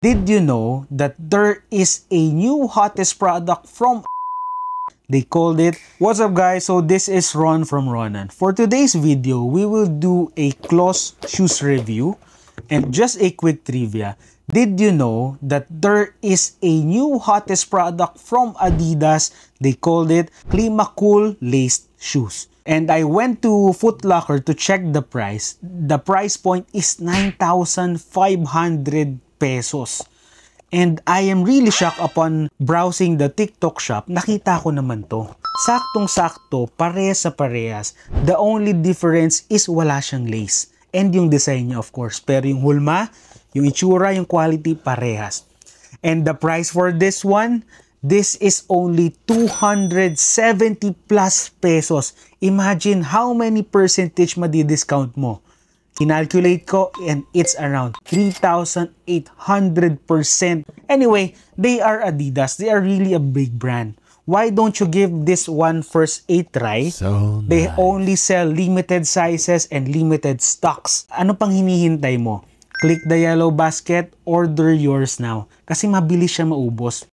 Did you know that there is a new hottest product from they called it? What's up guys? So this is Ron from Ronan. For today's video, we will do a close shoes review and just a quick trivia. Did you know that there is a new hottest product from Adidas? They called it Climacool laced shoes. And I went to Foot Locker to check the price. The price point is 9,500 pesos. And I am really shocked upon browsing the TikTok shop. Nakita ko naman to. Saktong-sakto, parehas sa parehas. The only difference is wala siyang lace. And yung design niya of course. Pero yung hulma, yung itsura, yung quality, parehas. And the price for this one, this is only 270 plus pesos. Imagine how many percentage madi-discount mo. Kinalculate ko and it's around 3,800%. Anyway, they are Adidas. They are really a big brand. Why don't you give this one first a try? So They nice. only sell limited sizes and limited stocks. Ano pang hinihintay mo? Click the yellow basket, order yours now. Kasi mabilis siya maubos.